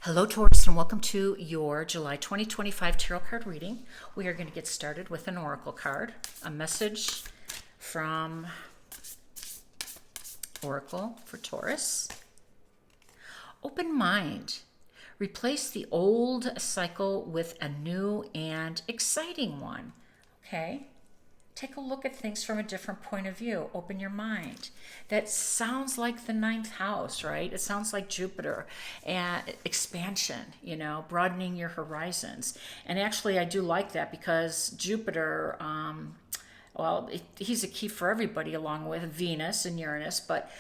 Hello, Taurus, and welcome to your July 2025 tarot card reading. We are going to get started with an oracle card, a message from Oracle for Taurus. Open mind. Replace the old cycle with a new and exciting one. Okay? Take a look at things from a different point of view. Open your mind. That sounds like the ninth house, right? It sounds like Jupiter and expansion, broadening your horizons. And actually, I do like that because Jupiter, he's a key for everybody along with Venus and Uranus, but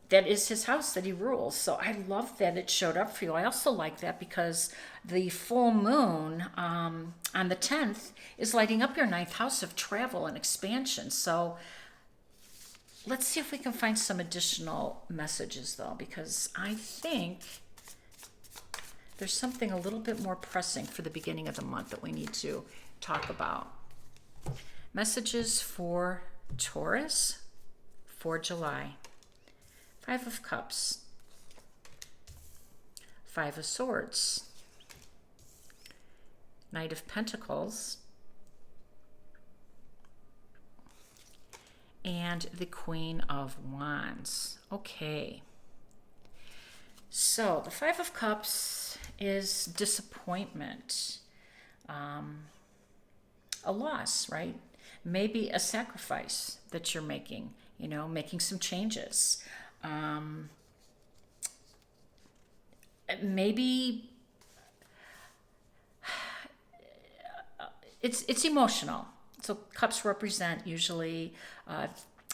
that is his house that he rules. So I love that it showed up for you. I also like that because the full moon on the 10th is lighting up your ninth house of travel and expansion. So let's see if we can find some additional messages though, because I think there's something a little bit more pressing for the beginning of the month that we need to talk about. Messages for Taurus for July. Five of Cups, Five of Swords, Knight of Pentacles, and the Queen of Wands. Okay. So the Five of Cups is disappointment, a loss, right? Maybe a sacrifice that you're making, making some changes. Maybe it's emotional. So cups represent usually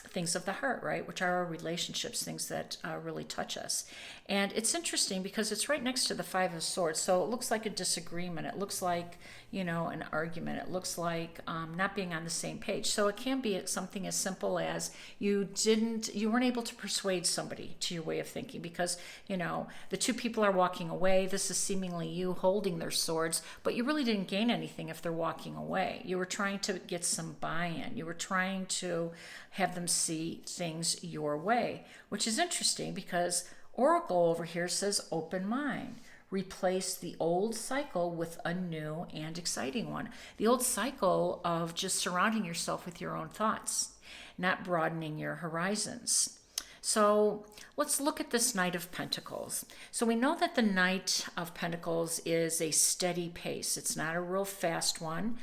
things of the heart, right? Which are our relationships, things that really touch us. And it's interesting because it's right next to the Five of Swords. So it looks like a disagreement. It looks like, an argument. It looks like not being on the same page. So it can be something as simple as you weren't able to persuade somebody to your way of thinking because, the two people are walking away. This is seemingly you holding their swords, but you really didn't gain anything if they're walking away. You were trying to get some buy-in. You were trying to have them see things your way, which is interesting because Oracle over here says open mind. Replace the old cycle with a new and exciting one. The old cycle of just surrounding yourself with your own thoughts, not broadening your horizons. So let's look at this Knight of Pentacles. So we know that the Knight of Pentacles is a steady pace. It's not a real fast one.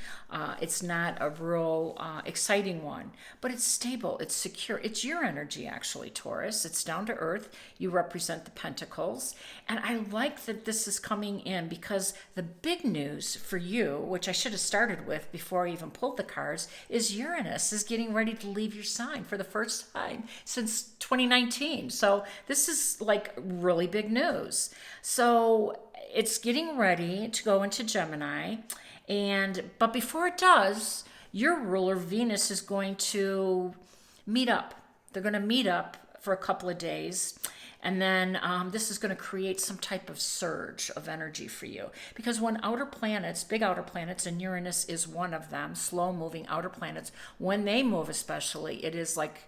It's not a real exciting one, but it's stable. It's secure. It's your energy, actually, Taurus. It's down to earth. You represent the Pentacles. And I like that this is coming in because the big news for you, which I should have started with before I even pulled the cards, is Uranus is getting ready to leave your sign for the first time since 2019. So this is like really big news. So it's getting ready to go into Gemini. But before it does, your ruler Venus is going to meet up. They're going to meet up for a couple of days. And then this is going to create some type of surge of energy for you. Because when outer planets, big outer planets, and Uranus is one of them, slow-moving outer planets, when they move especially, it is like,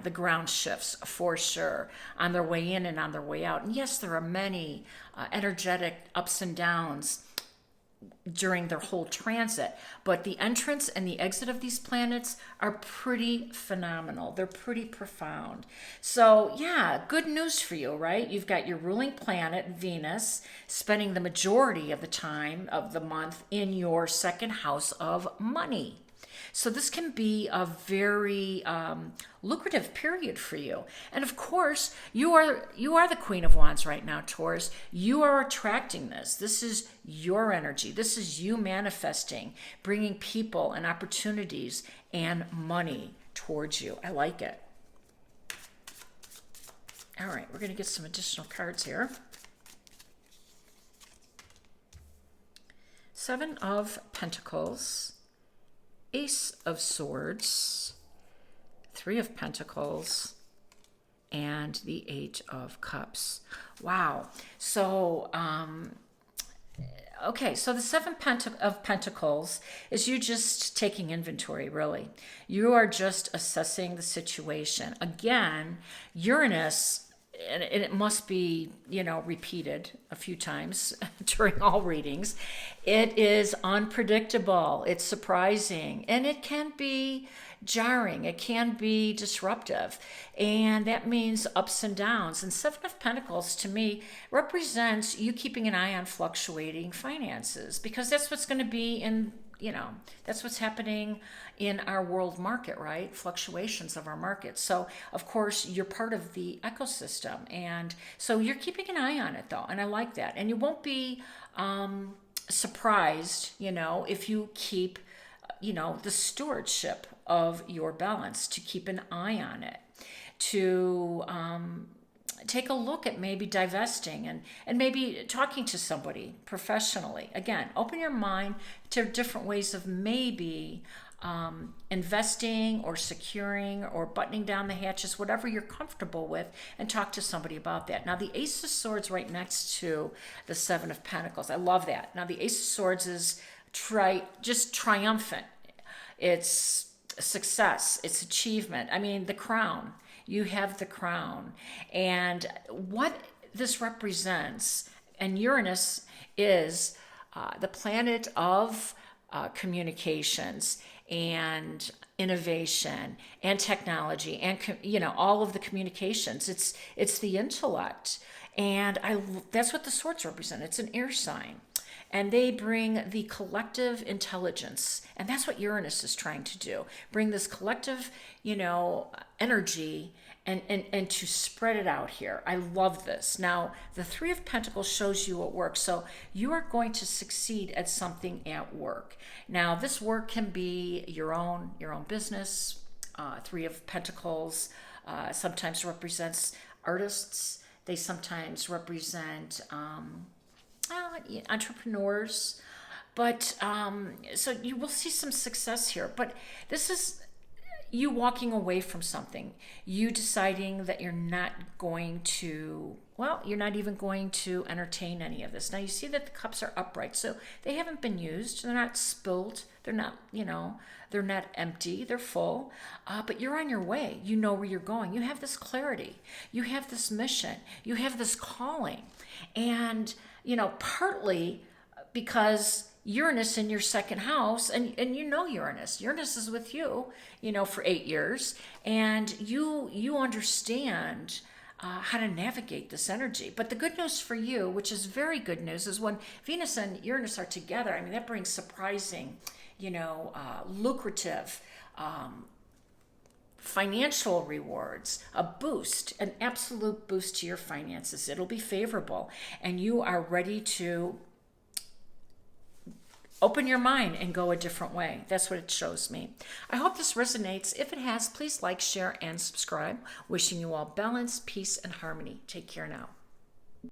the ground shifts for sure on their way in and on their way out. And yes, there are many energetic ups and downs during their whole transit, but the entrance and the exit of these planets are pretty phenomenal. They're pretty profound. So yeah, good news for you, right? You've got your ruling planet, Venus, spending the majority of the time of the month in your second house of money. So this can be a very lucrative period for you. And of course, you are the Queen of Wands right now, Taurus. You are attracting this. This is your energy. This is you manifesting, bringing people and opportunities and money towards you. I like it. All right, we're going to get some additional cards here. Seven of Pentacles, Ace of Swords, Three of Pentacles, and the Eight of Cups. Wow. So, okay, so the Seven of Pentacles is you just taking inventory, really. You are just assessing the situation. Again, Uranus and it must be, repeated a few times during all readings. It is unpredictable, it's surprising, and it can be jarring, it can be disruptive. And that means ups and downs. And Seven of Pentacles to me represents you keeping an eye on fluctuating finances, because that's what's going to be that's what's happening in our world market, right? Fluctuations of our market. So, of course, you're part of the ecosystem. And so you're keeping an eye on it, though. And I like that. And you won't be surprised, if you keep, the stewardship of your balance, to keep an eye on it, to take a look at maybe divesting and maybe talking to somebody professionally. Again, open your mind to different ways of maybe investing or securing or buttoning down the hatches, whatever you're comfortable with, and talk to somebody about that. Now, the Ace of Swords right next to the Seven of Pentacles. I love that. Now, the Ace of Swords is just triumphant. It's success. It's achievement. I mean, the crown. You have the crown. And what this represents, and Uranus is the planet of communications and innovation and technology and all of the communications. It's the intellect, and that's what the swords represent. It's an air sign. And they bring the collective intelligence. And that's what Uranus is trying to do. Bring this collective, energy and to spread it out here. I love this. Now, the Three of Pentacles shows you what works. So you are going to succeed at something at work. Now, this work can be your own business. Three of Pentacles sometimes represents artists. They sometimes represent entrepreneurs, but so you will see some success here. But this is you walking away from something, you deciding that you're not even going to entertain any of this. Now you see that the cups are upright, so they haven't been used. They're not spilled. They're not, they're not empty. They're full. But you're on your way. You know where you're going. You have this clarity. You have this mission. You have this calling. And, partly because Uranus in your second house, and Uranus is with you, for 8 years, and you understand how to navigate this energy. But the good news for you, which is very good news, is when Venus and Uranus are together, I mean, that brings surprising, lucrative, financial rewards, a boost, an absolute boost to your finances. It'll be favorable, and you are ready to open your mind and go a different way. That's what it shows me. I hope this resonates. If it has, please like, share, and subscribe. Wishing you all balance, peace, and harmony. Take care now.